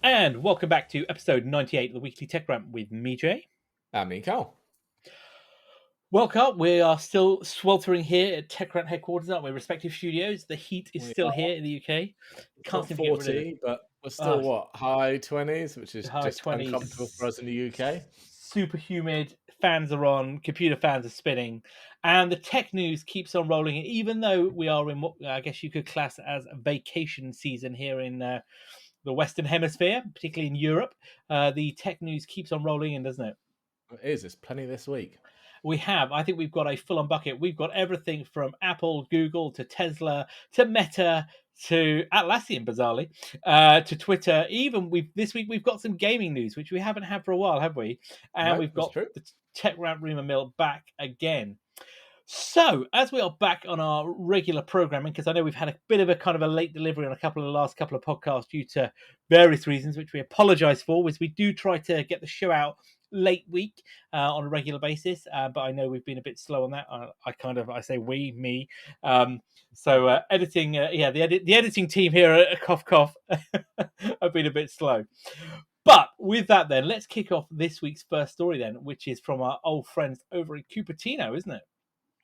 And welcome back to episode 98 of the Weekly Tech Rant with me, Jay. I mean, Carl. Welcome. We are still sweltering here at Tech Rant headquarters, aren't we? Respective studios. The heat is We still are here in the UK. Can't not seem to get rid of it. 40, but we're still Oh, what, high 20s, which is high just uncomfortable for 20s, us in the UK. super humid. Fans are on, computer fans are spinning, and the tech news keeps on rolling. Even though we are in what I guess you could class as a vacation season here in the Western Hemisphere, particularly in Europe, the tech news keeps on rolling in, doesn't it? It is. There's plenty this week. I think we've got a full on bucket. We've got everything from Apple, Google to Tesla to Meta to Atlassian, bizarrely, to Twitter. Even this week we've got some gaming news, which we haven't had for a while, have we? And No, we've that's got true. the Tech Rant Rumor Mill back again. So, as we are back on our regular programming, because I know we've had a bit of a kind of a late delivery on the last couple of podcasts due to various reasons, which we apologise for, is we do try to get the show out late week on a regular basis, but I know we've been a bit slow on that. I say we, me. Editing, the editing team here at Cough Cough have been a bit slow. But with that, then let's kick off this week's first story, then, which is from our old friends over in Cupertino, isn't it?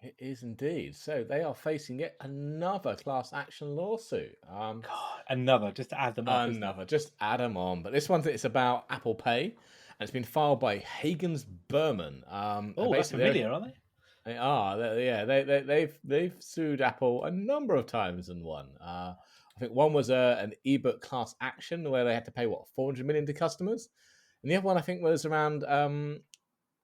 It is indeed. So they are facing yet another class action lawsuit. God, another, just to add them up, isn't it? Just add them on. But this one, it's about Apple Pay, and it's been filed by Hagens Berman. Oh, that's familiar, aren't they? They are. They've sued Apple a number of times and won. I think one was an ebook class action where they had to pay 400 million to customers, and the other one I think was around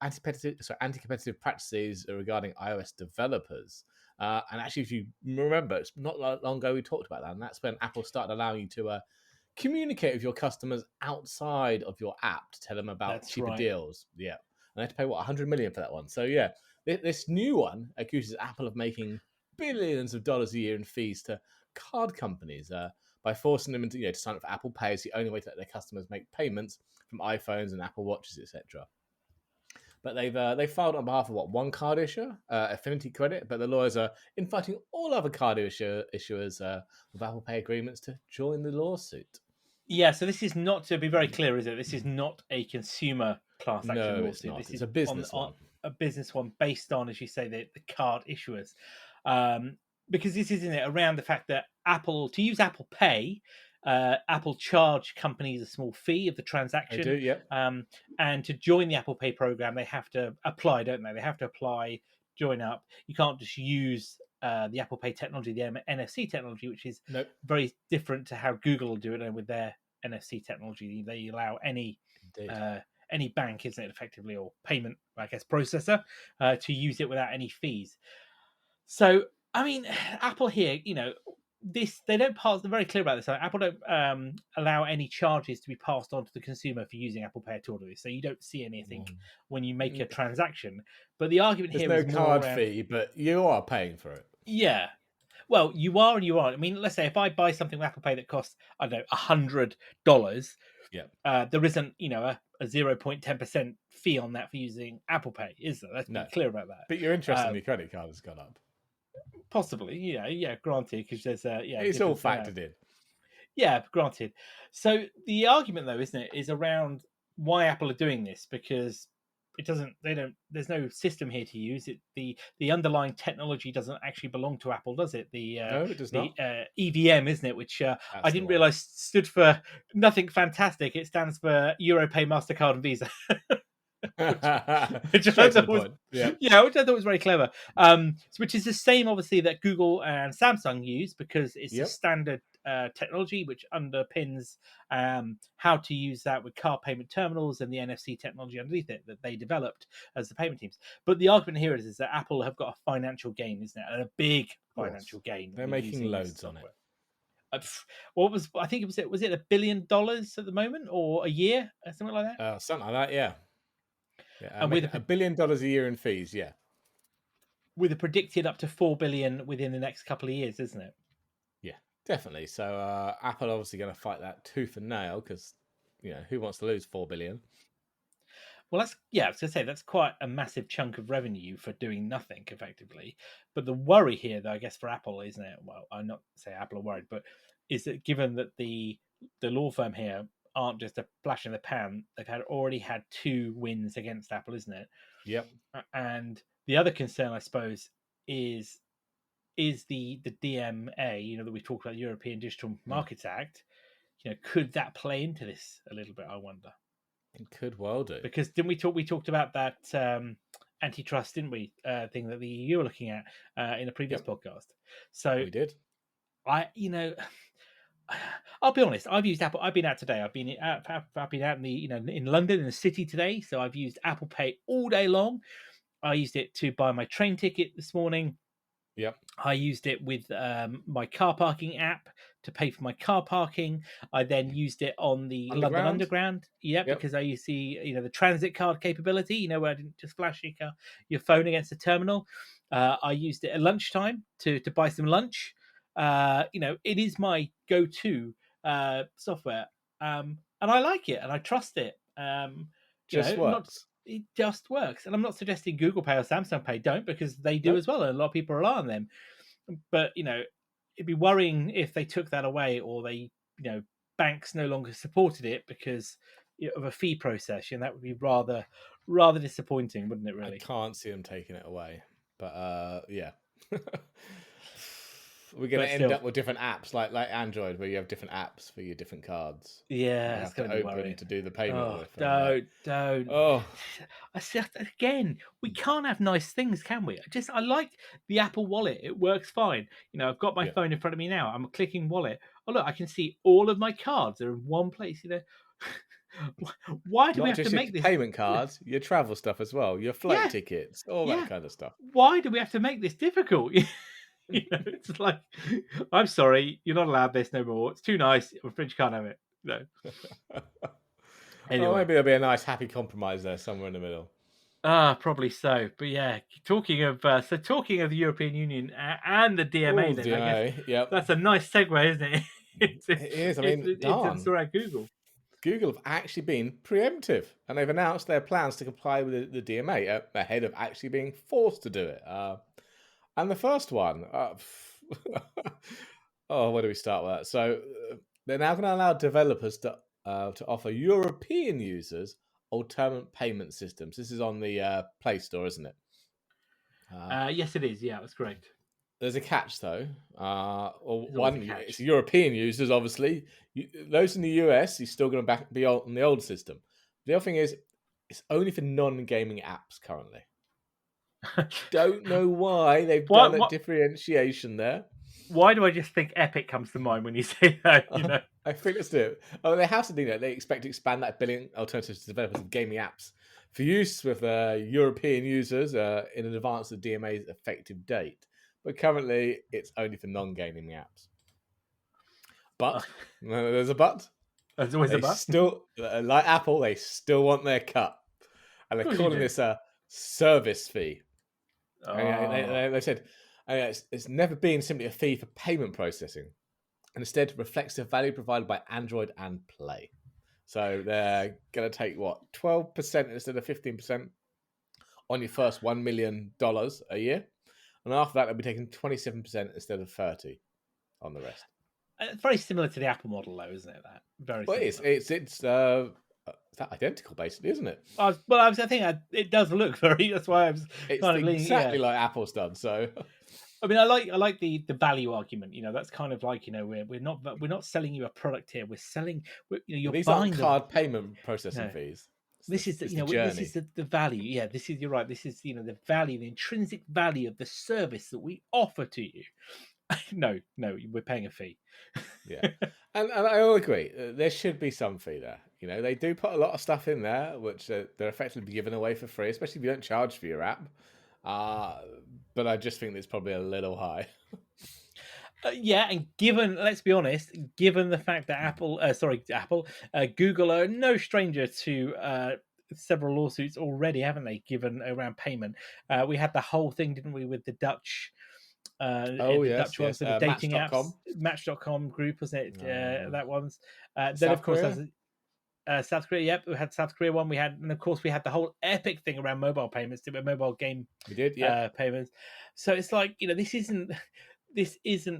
anti-competitive practices regarding iOS developers. And actually, if you remember, it's not long ago we talked about that, and that's when Apple started allowing you to communicate with your customers outside of your app to tell them about cheaper deals. Yeah, and they had to pay 100 million for that one. So yeah, this new one accuses Apple of making billions of dollars a year in fees to card companies by forcing them to sign up for Apple Pay as the only way to let their customers make payments from iPhones and Apple Watches, etc. But they filed on behalf of one card issuer, Affinity Credit, but the lawyers are inviting all other card issuers with Apple Pay agreements to join the lawsuit. Yeah, so this is not, to be very clear, is it? This is not a consumer class action No, lawsuit. it's not. This It's is a business one. a business one based on, as you say, the card issuers. Because this isn't it around the fact that Apple, to use Apple Pay, Apple charge companies a small fee of the transaction. They do, yep. And to join the Apple Pay program, they have to apply, don't they? They have to apply, join up. You can't just use the Apple Pay technology, the NFC technology, which is very different to how Google will do it with their NFC technology. They allow any bank, isn't it, effectively, or payment, I guess, processor to use it without any fees. So, I mean, Apple here, they don't pass. They're very clear about this. Apple don't allow any charges to be passed on to the consumer for using Apple Pay at all. So you don't see anything when you make a transaction. But the argument There's here no is more card around, fee, but you are paying for it. Yeah. Well, you are and you aren't. I mean, let's say if I buy something with Apple Pay that costs, I don't know, $100, there isn't, a 0.10% fee on that for using Apple Pay, is there? Let's be clear about that. But your interest in your credit card has gone up. Possibly, yeah, granted, because there's it's all factored in. Yeah, granted. So the argument, though, isn't it, is around why Apple are doing this, because there's no system here to use it. The underlying technology doesn't actually belong to Apple, does it? No, it does not. EVM, isn't it? Which I didn't realize stood for nothing fantastic. It stands for Europay, MasterCard, and Visa. which I thought was very clever. Which is the same, obviously, that Google and Samsung use, because it's a standard technology which underpins how to use that with card payment terminals and the NFC technology underneath it that they developed as the payment teams. But the argument here is that Apple have got a financial gain, isn't it? And a big financial gain. They're making loads on it. I think was it $1 billion at the moment, or a year, something like that? Something like that, yeah. And with $1 billion a year in fees, yeah. With a predicted up to $4 billion within the next couple of years, isn't it? Yeah, definitely. So Apple obviously going to fight that tooth and nail, because who wants to lose $4 billion? Well, I was going to say that's quite a massive chunk of revenue for doing nothing, effectively. But the worry here, though, I guess for Apple, isn't it? Well, I'm not say Apple are worried, but is that given that the law firm here aren't just a flash in the pan. They've already had 2 wins against Apple, isn't it? Yep. And the other concern, I suppose, is the DMA, that we talked about, the European Digital Markets Act. Could that play into this a little bit? I wonder. It could well do, because didn't we talked about that antitrust, didn't we? Thing that the EU are looking at in a previous podcast. So we did. I'll be honest. I've used Apple. I've been out today. I've been out in the in London, in the city today. So I've used Apple Pay all day long. I used it to buy my train ticket this morning. Yep. I used it with my car parking app to pay for my car parking. I then used it on the London Underground. Yep, because I used the transit card capability, where I didn't just flash your phone against the terminal. I used it at lunchtime to buy some lunch. It is my go-to software. And I like it and I trust it. It just works. And I'm not suggesting Google Pay or Samsung Pay don't, because they do as well. And a lot of people rely on them. But, it'd be worrying if they took that away, or they, banks no longer supported it because of a fee process. And that would be rather disappointing, wouldn't it, really? I can't see them taking it away. But, yeah. We're going to end up with different apps like Android, where you have different apps for your different cards. Yeah, it's going to open to do the payment with. Don't. Oh, I said again, we can't have nice things, can we? I like the Apple Wallet; it works fine. I've got my phone in front of me now. I'm clicking Wallet. Oh look, I can see all of my cards are in one place. Why do we have to make this payment cards? Your travel stuff as well, your flight tickets, all that kind of stuff. Why do we have to make this difficult? It's like, I'm sorry, you're not allowed this no more. It's too nice. I'm afraid you can't have it. No. Anyway, maybe there'll be a nice happy compromise there somewhere in the middle. Probably so. But yeah, talking of the European Union and the DMA, then DMA, I guess that's a nice segue, isn't it? It is. I mean, it's around Google. Google have actually been preemptive, and they've announced their plans to comply with the DMA ahead of actually being forced to do it. And the first one, where do we start with that? So they're now going to allow developers to offer European users alternate payment systems. This is on the Play Store, isn't it? Yes, it is. Yeah, that's correct. There's a catch, though. It's European users, obviously. Those in the US, you're still going to be on the old system. The other thing is, it's only for non-gaming apps currently. Don't know why they've done a differentiation there. Why do I just think Epic comes to mind when you say that? I think it's it. They have to do that. They expect to expand that billion alternatives to developers of gaming apps for use with European users in advance of the DMA's effective date. But currently, it's only for non-gaming apps. But there's a but. There's always a but. Still, like Apple, they still want their cut, and they're calling this a service fee. They said it's never been simply a fee for payment processing, and instead reflects the value provided by Android and Play. So they're going to take 12% instead of 15% on your first $1 million a year, and after that they'll be taking 27% instead of 30% on the rest. It's very similar to the Apple model, though, isn't it? That very. Well, it's identical, basically, isn't it? I think it does look very. That's why I was kind of leaning exactly like Apple's done. So, I mean, I like the value argument. That's kind of like we're not selling you a product here. We're selling. You're these buying aren't card payment processing fees. This is this is the value. Yeah, you're right. This is the value, the intrinsic value of the service that we offer to you. No, we're paying a fee. Yeah, and I all agree. There should be some fee there. They do put a lot of stuff in there, which they're effectively giving away for free, especially if you don't charge for your app. But I just think it's probably a little high. Yeah, and let's be honest, given the fact that Google are no stranger to several lawsuits already, haven't they? Given around payment, we had the whole thing, didn't we, with the Dutch. Dutch ones for the dating apps, Match.com group, wasn't it? That one's. Then of course, South Korea. Yep, we had South Korea one. We had the whole Epic thing around mobile payments, mobile game. We did, payments. So it's like this isn't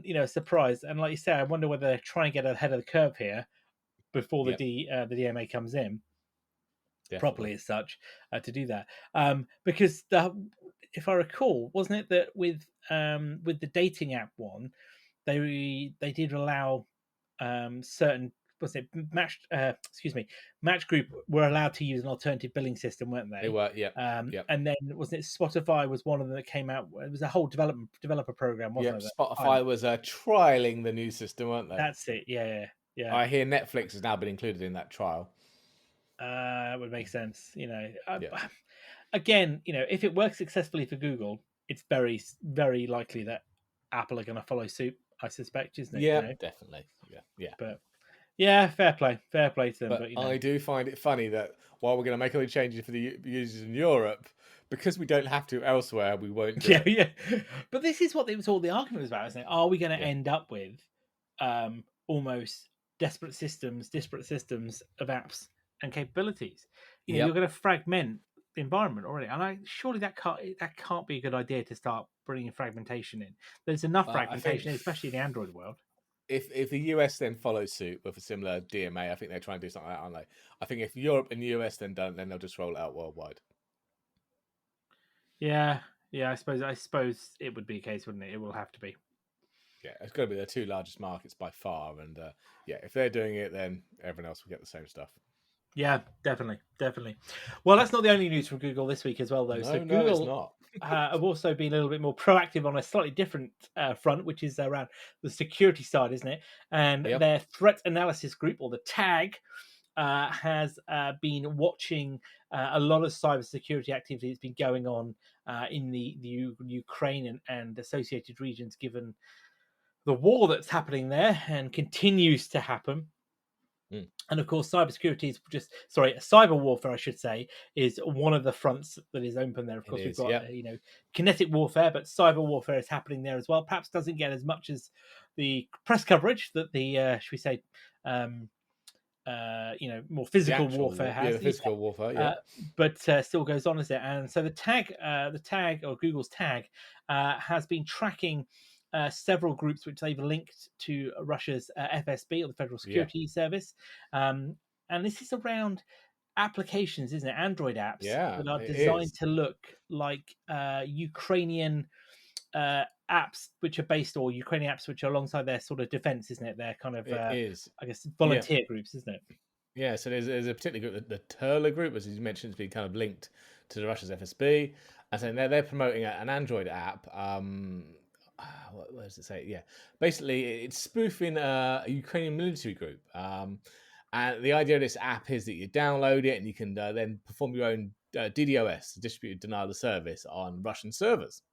a surprise. And like you say, I wonder whether they're trying to get ahead of the curve here. before the DMA comes in properly as such to do that. Because if I recall, wasn't it that with the dating app one, they did allow certain, was it Match Group were allowed to use an alternative billing system, weren't they? They were, yeah. And then wasn't it Spotify was one of them that came out? It was a whole developer program, wasn't it? Spotify was trialing the new system, weren't they? That's it. Yeah. I hear Netflix has now been included in that trial. It would make sense, Again, if it works successfully for Google, it's very, very likely that Apple are going to follow suit. I suspect, isn't it? Yeah, definitely. Yeah. But yeah, fair play to them. But I do find it funny that while we're going to make all the changes for the users in Europe, because we don't have to elsewhere, we won't do it. Yeah. But this is what it was all the argument was about, isn't it? Are we going to end up with almost disparate systems of apps and capabilities? You're going to fragment the environment already, and surely that can't be a good idea to start bringing fragmentation in. There's enough fragmentation, especially in the Android world. If the US then follows suit with a similar DMA, I think they're trying to do something like that, aren't they? I think if Europe and the US then don't, then they'll just roll it out worldwide. Yeah. I suppose it would be a case, wouldn't it? It will have to be. Yeah, it's going to be the two largest markets by far, and if they're doing it, then everyone else will get the same stuff. Yeah, definitely. Well, that's not the only news from Google this week as well, though. No, Google it's not. have also been a little bit more proactive on a slightly different front, which is around the security side, isn't it? And their threat analysis group, or the TAG, has been watching a lot of cybersecurity activity that's been going on in the Ukraine and associated regions, given the war that's happening there and continues to happen. And of course, cybersecurity is cyber warfare, I should say, is one of the fronts that is open there. Of course, we've got kinetic warfare, but cyber warfare is happening there as well. Perhaps doesn't get as much as the press coverage that the should we say, more physical warfare has. Physical warfare, but still goes on, is it? And so the tag or Google's tag has been tracking several groups which they've linked to Russia's FSB, or the Federal Security Service. And this is around applications, isn't it? Android apps that are designed to look like Ukrainian apps which are based, or Ukrainian apps which are alongside their sort of defense, isn't it? They're kind of, I guess, volunteer groups, isn't it? Yeah, so there's a particular group, the Turla group, as you mentioned, has been kind of linked to the Russia's FSB. And so they're promoting an Android app. What does it say? Yeah, basically it's spoofing a Ukrainian military group. And the idea of this app is that you download it and you can then perform your own DDoS, distributed denial of service, on Russian servers.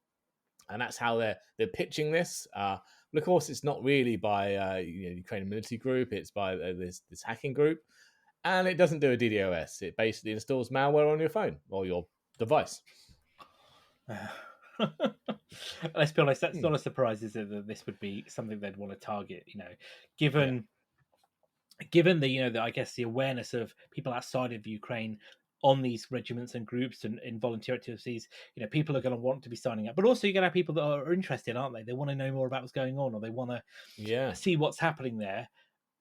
And that's how they're pitching this. But of course, it's not really by Ukrainian military group. It's by this hacking group, and it doesn't do a DDoS. It basically installs malware on your phone or your device. Let's be honest, that's not a surprise, is it, that this would be something they'd want to target? Given the I guess the awareness of people outside of Ukraine on these regiments and groups and in volunteer activities, people are going to want to be signing up. But also, you're going to have people that are interested, aren't they? They want to know more about what's going on, or they want to see what's happening there.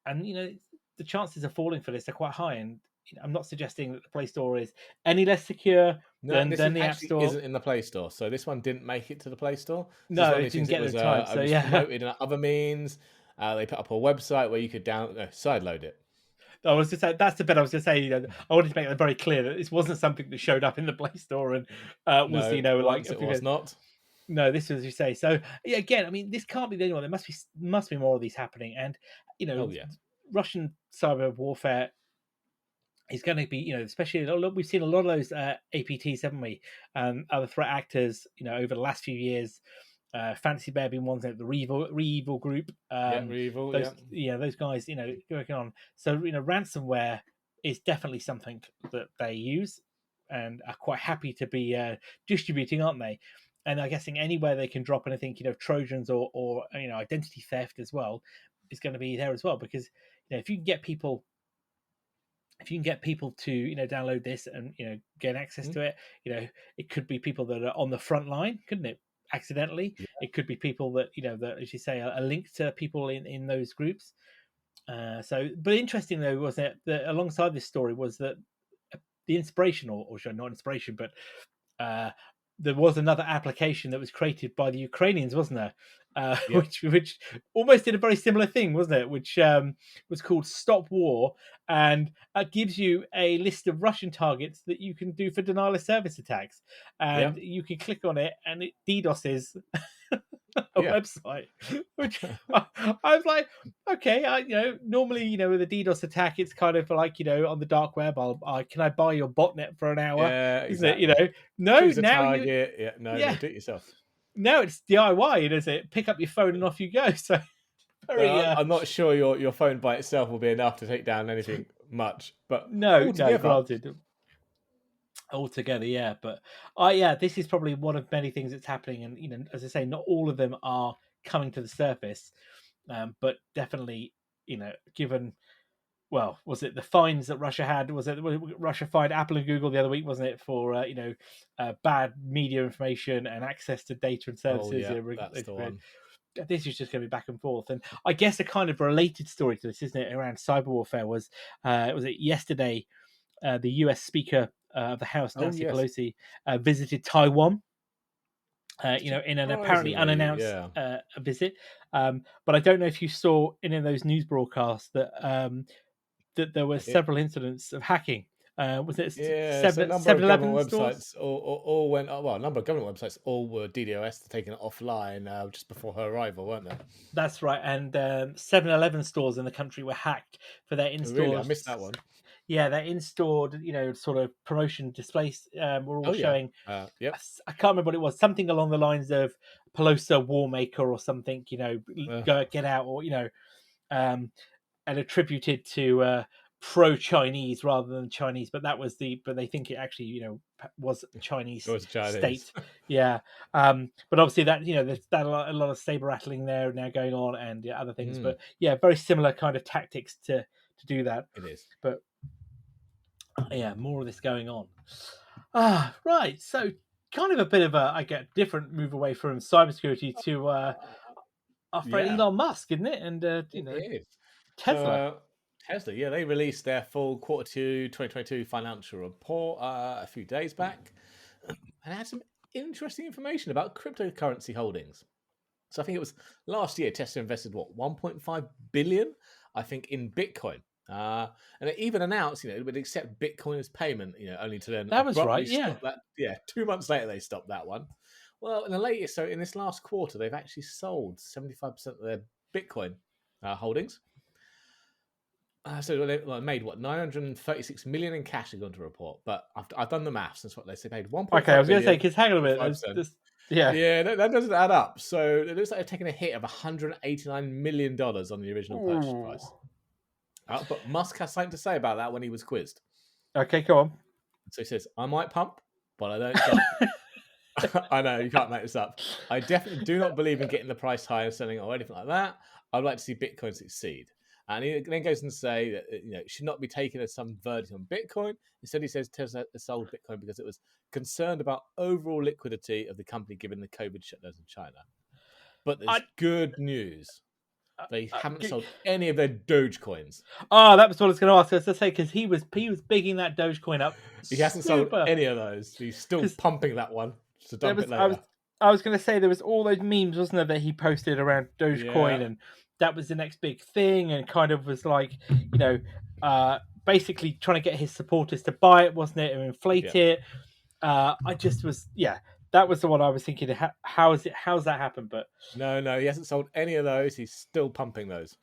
And the chances of falling for this are quite high. And I'm not suggesting that the Play Store is any less secure than the App Store. Isn't in the Play Store, so this one didn't make it to the Play Store. No, it didn't get the time. So it was promoted in other means. They put up a website where you could sideload it. I was just saying, that's the bit I was going to say. I wanted to make that very clear that this wasn't something that showed up in the Play Store and was it was not. No, this was, as you say. So again, I mean, this can't be the only one. There must be more of these happening, and Russian cyber warfare is going to be, especially we've seen a lot of those APTs, haven't we? Other threat actors, over the last few years. Fantasy Bear being one, the ReEvil group. ReEvil, those guys, working on. So, ransomware is definitely something that they use and are quite happy to be distributing, aren't they? And I'm guessing anywhere they can drop anything, Trojans or identity theft as well is going to be there as well, because if you can get people to download this and gain access to it, it could be people that are on the front line, couldn't it? Accidentally, it could be people that that, as you say, are linked to people in those groups. But interesting though was that alongside this story was that the inspiration, or not inspiration, but uh, there was another application that was created by the Ukrainians, wasn't there? Yep. Which almost did a very similar thing, wasn't it? Which was called Stop War, and it gives you a list of Russian targets that you can do for denial of service attacks, and Yep. you can click on it, and it DDoSes a Yeah. website, which I was like, okay, normally, with a DDoS attack, it's kind of like, on the dark web, can I buy your botnet for an hour? Yeah. Isn't it? Exactly. No, Choose a now you, target. Yeah. No. yeah, No. Do it yourself. now it's DIY, is it? Pick up your phone and off you go. So very, I'm not sure your phone by itself will be enough to take down anything much, but no, altogether, granted, altogether, yeah. But this is probably one of many things that's happening, and as I say, not all of them are coming to the surface, but definitely, given. Well, was it the fines that Russia had? Was it Russia fined Apple and Google the other week? Wasn't it for bad media information and access to data and oh services? yeah, that's the one. This is just going to be back and forth. And I guess a kind of related story to this, isn't it, around cyber warfare was it yesterday? The U.S. Speaker of the House, Oh Nancy yes, Pelosi, visited Taiwan. In an apparently surprisingly, unannounced yeah. visit. But I don't know if you saw in those news broadcasts that there were I did. several incidents of hacking. Was it Yeah, so a seven number of government 7-Eleven stores? websites all went. Well, a number of government websites all were DDoS taken offline just before her arrival, weren't they? That's right. And 7-Eleven stores in the country were hacked for their Really, I in-store. missed that one. Yeah, their in-store, sort of promotion displays were all Oh yeah, showing. yep. I can't remember what it was. Something along the lines of Pelosa War Maker or something. Go get out, or um, and attributed to pro-Chinese rather than Chinese. But but they think it actually, was It Chinese was Chinese. state. Yeah. But obviously there's a lot of saber rattling there now going on, and other things. But yeah, very similar kind of tactics to do that. It is. But yeah, more of this going on. Right. So kind of a bit of I get different move away from cybersecurity to our friend Yeah, Elon Musk, isn't it? And it is. So Tesla. Tesla, yeah, they released their full quarter two 2022 financial report a few days back, and had some interesting information about cryptocurrency holdings. So I think it was last year Tesla invested 1.5 billion, I think, in Bitcoin. And it even announced, it would accept Bitcoin as payment, only to then That was abruptly right, yeah. stop that. Yeah, 2 months later they stopped that one. Well, in this last quarter, they've actually sold 75% of their Bitcoin holdings. So they made 936 million in cash according to a report. But I've done the maths. That's what they say. Paid 1.5 Okay, I was going to say, billion, because hang on a minute. Yeah. Yeah, that doesn't add up. So it looks like they're taking a hit of $189 million on the original purchase price. But Musk has something to say about that when he was quizzed. Okay, go on. So he says, I might pump, but I don't dump. I know, you can't make this up. I definitely do not believe in getting the price high and selling it or anything like that. I'd like to see Bitcoin succeed. And he then goes and say that it should not be taken as some verdict on Bitcoin. Instead, he says Tesla sold Bitcoin because it was concerned about overall liquidity of the company given the COVID shutdowns in China. But there's good news. They haven't sold any of their Dogecoins. Oh, that was what I was going to ask. I was going to say, because he was bigging that Dogecoin up. He hasn't sold any of those. He's still pumping that one to dump it later. I was going to say there was all those memes, wasn't there, that he posted around Dogecoin, and that was the next big thing, and kind of was like, basically trying to get his supporters to buy it, wasn't it, and inflate it. I just was, that was the one I was thinking. How's that happened? But no, he hasn't sold any of those. He's still pumping those.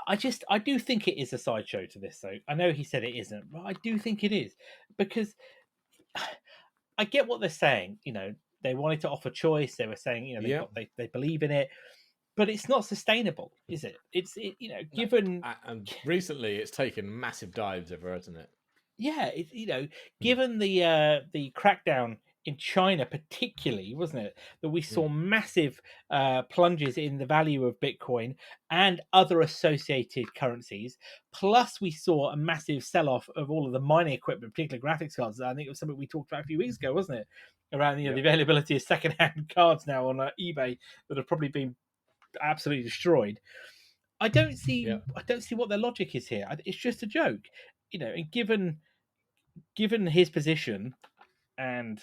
I do think it is a sideshow to this, though. I know he said it isn't, but I do think it is, because I get what they're saying. They wanted to offer choice. They were saying, they believe in it, but it's not sustainable, is it? Given and recently it's taken massive dives ever, hasn't it? Yeah, given the crackdown in China, particularly, wasn't it, that we saw massive plunges in the value of Bitcoin and other associated currencies. Plus, we saw a massive sell-off of all of the mining equipment, particularly graphics cards. I think it was something we talked about a few weeks ago, wasn't it? Around the availability of second-hand cards now on eBay that have probably been absolutely destroyed. I don't see what their logic is here. It's just a joke, and given his position and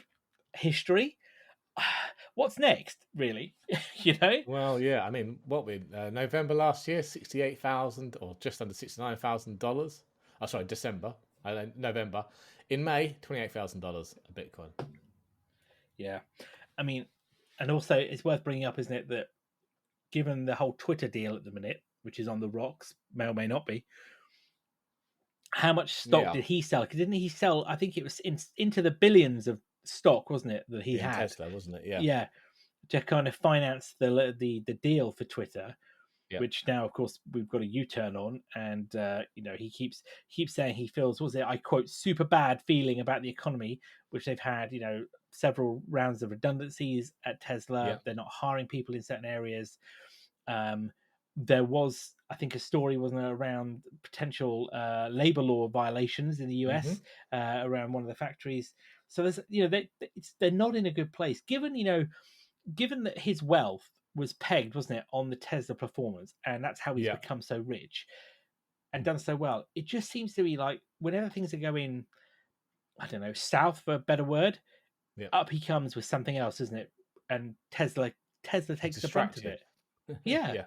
history, what's next, really? Well, yeah. I mean, what we November last year, $68,000 or just under $69,000. Oh, sorry, December. November. In May, $28,000 a Bitcoin. Yeah, I mean, and also it's worth bringing up, isn't it, that given the whole Twitter deal at the minute, which is on the rocks, may or may not be, how much stock did he sell? Because didn't he sell? I think it was into the billions of stock, wasn't it, that he had? Tesla, wasn't it? Yeah. Yeah, to kind of finance the deal for Twitter. Yep. Which now, of course, we've got a U-turn on, and he keeps saying he feels, was it, I quote, super bad feeling about the economy, which they've had, several rounds of redundancies at Tesla. Yep. They're not hiring people in certain areas. There was, I think, a story, wasn't there, around potential labor law violations in the US around one of the factories. So there's, they're not in a good place, given that his wealth was pegged, wasn't it, on the Tesla performance, and that's how he's become so rich and done so well. It just seems to be like whenever things are going, I don't know, south for a better word, up he comes with something else, isn't it? And Tesla takes the brunt of it. Yeah.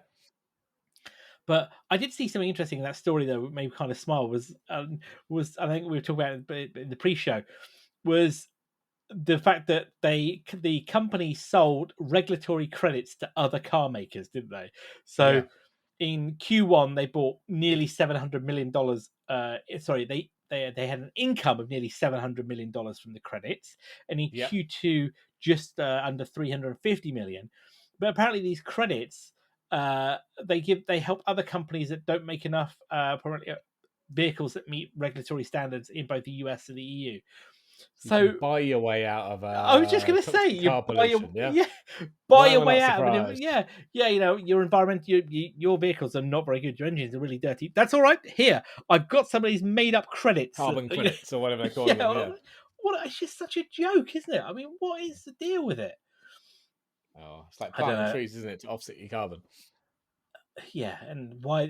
But I did see something interesting in that story, though, that made me kind of smile. Was I think we were talking about it in the pre-show, was the fact that the company sold regulatory credits to other car makers, didn't they? So in Q1 they bought nearly $700 million. Sorry, they had an income of nearly $700 million from the credits, and in Q2 just under $350 million. But apparently these credits they help other companies that don't make enough vehicles that meet regulatory standards in both the US and the EU. So you buy your way out of I was just going to say, car pollution, buy your way out of it. Your environment, your vehicles are not very good. Your engines are really dirty. That's all right. Here, I've got some of these made up credits, carbon credits, or whatever they call them. Yeah, it's just such a joke, isn't it? I mean, what is the deal with it? Oh, it's like planting trees, isn't it, to offset your carbon? Yeah, and why?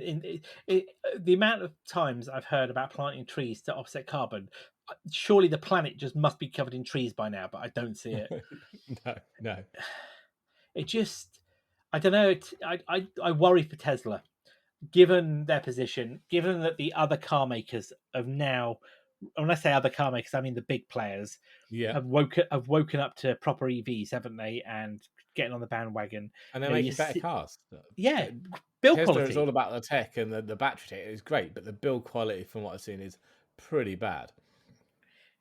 The amount of times I've heard about planting trees to offset carbon, surely the planet just must be covered in trees by now, but I don't see it. No. It just, I don't know. I worry for Tesla, given their position, given that the other car makers have now, when I say other car makers, I mean the big players, have woken up to proper EVs, haven't they? And getting on the bandwagon. And they're making better cars. Yeah. Build Tesla quality is all about the tech, and the battery tech is great, but the build quality, from what I've seen, is pretty bad.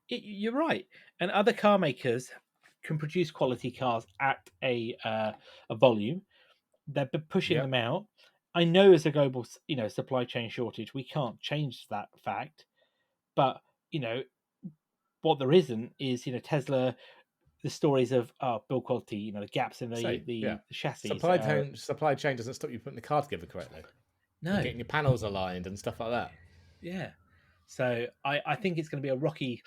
You're right. And other car makers can produce quality cars at a volume. They're pushing them out. I know there's a global, supply chain shortage. We can't change that fact. But, what there isn't is, Tesla, the stories of build quality, the gaps in the chassis. Supply chain doesn't stop you putting the car together correctly. No. And getting your panels aligned and stuff like that. Yeah. So I think it's going to be a rocky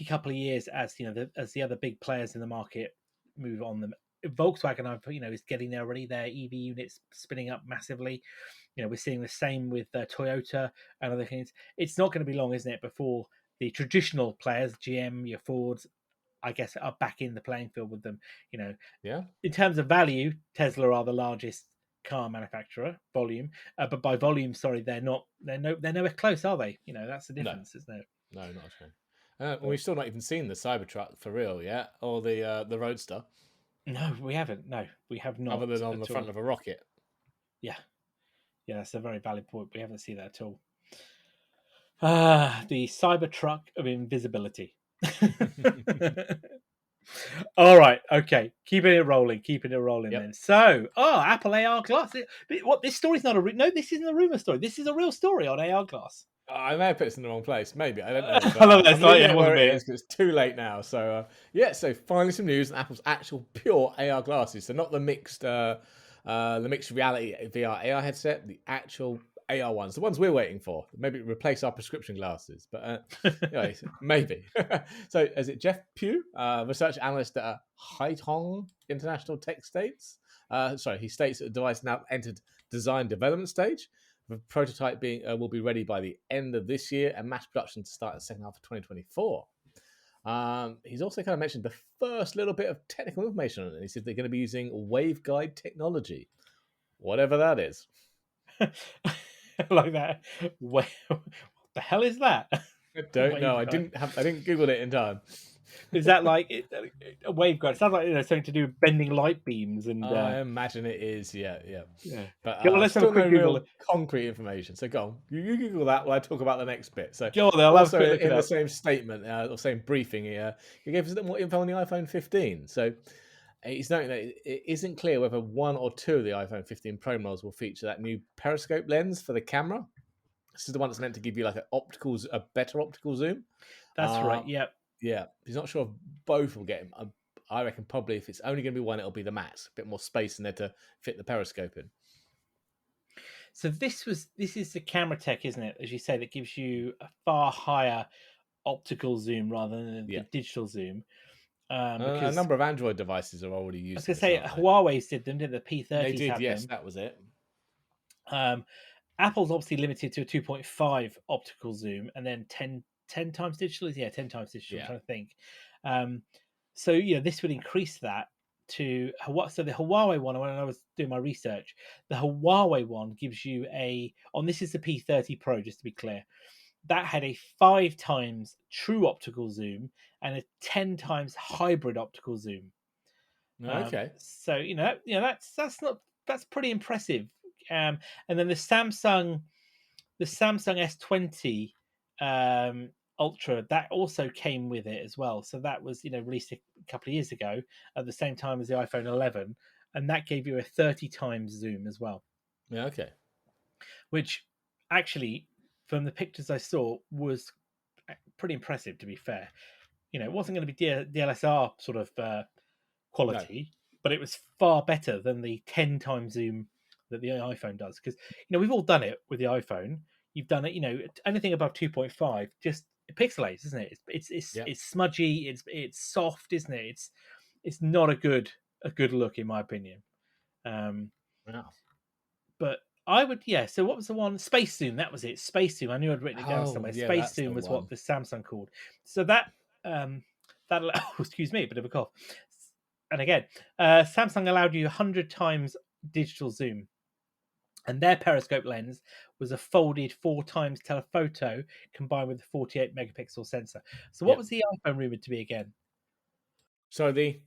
couple of years as as the other big players in the market move on. Them Volkswagen, is getting there already. Their EV units spinning up massively. We're seeing the same with Toyota and other things. It's not going to be long, isn't it, before the traditional players, GM, your Fords, I guess, are back in the playing field with them. In terms of value, Tesla are the largest car manufacturer volume, but by volume, sorry, they're not. They're nowhere close, are they? That's the difference, isn't it? No, not at all. We've still not even seen the Cybertruck for real yet, or the Roadster. No, we haven't. No, we have not. Other than on the front of a rocket. Yeah, that's a very valid point. We haven't seen that at all. The Cybertruck of invisibility. All right, okay, keeping it rolling then. So, Apple AR glass. What, this story's not no, this isn't a rumor story. This is a real story on AR glass. I may have put this in the wrong place. Maybe, I don't know. I love that. It wasn't me. It's too late now. So so finally some news on Apple's actual pure AR glasses. So not the mixed reality VR AR headset. The actual AR ones, the ones we're waiting for. Maybe replace our prescription glasses, but anyway, maybe. So, is it Jeff Pugh, research analyst at Haitong International Tech States? He states that the device now entered design development stage. The prototype will be ready by the end of this year, and mass production to start in the second half of 2024. He's also kind of mentioned the first little bit of technical information on it. He said they're going to be using waveguide technology, whatever that is. Like that. What the hell is that? I don't know. I didn't Google it in time. Is that like a waveguide? It sounds like something to do with bending light beams. And I imagine it is. Yeah. But let's have a quick Google. Real concrete information. So go on. You Google that while I talk about the next bit. So go on, I'll also have a quick look in the same statement or same briefing, he gave us a little more info on the iPhone 15. So he's noting that it isn't clear whether one or two of the iPhone 15 Pro models will feature that new periscope lens for the camera. This is the one that's meant to give you like a better optical zoom. That's right. Yep. Yeah. He's not sure if both will get him. I reckon probably if it's only going to be one, it'll be the Max. A bit more space in there to fit the periscope in. So this is the camera tech, isn't it? As you say, that gives you a far higher optical zoom rather than the digital zoom. Because a number of Android devices are already using. I was going to say Huawei's did them, didn't the P30s? They did, yes, that was it. Apple's obviously limited to a 2.5 optical zoom and then 10 times digital. Yeah, 10 times digital. I'm trying to think. So this would increase that to so the Huawei one. When I was doing my research, the Huawei one gives you this is the P30 Pro, just to be clear, that had a 5 times true optical zoom and a 10 times hybrid optical zoom. Okay. So that's pretty impressive. And then the Samsung S20 Ultra, that also came with it as well. So that was released a couple of years ago at the same time as the iPhone 11, and that gave you a 30 times zoom as well. Yeah, okay. Which actually, from the pictures I saw, was pretty impressive, to be fair. It wasn't going to be DLSR sort of quality, but it was far better than the 10 times zoom that the iPhone does. Because we've all done it with the iPhone. You've done it, anything above 2.5 just pixelates, isn't it? It's smudgy, it's soft, isn't it? It's not a good look, in my opinion. But I would, So what was the one? Space Zoom. That was it. Space Zoom. I knew I'd written it down somewhere. Yeah, Space Zoom was what the Samsung called. So that excuse me, a bit of a cough. And again, Samsung allowed you 100 times digital zoom, and their periscope lens was a folded 4 times telephoto combined with a 48 megapixel sensor. So what was the iPhone rumored to be again? So the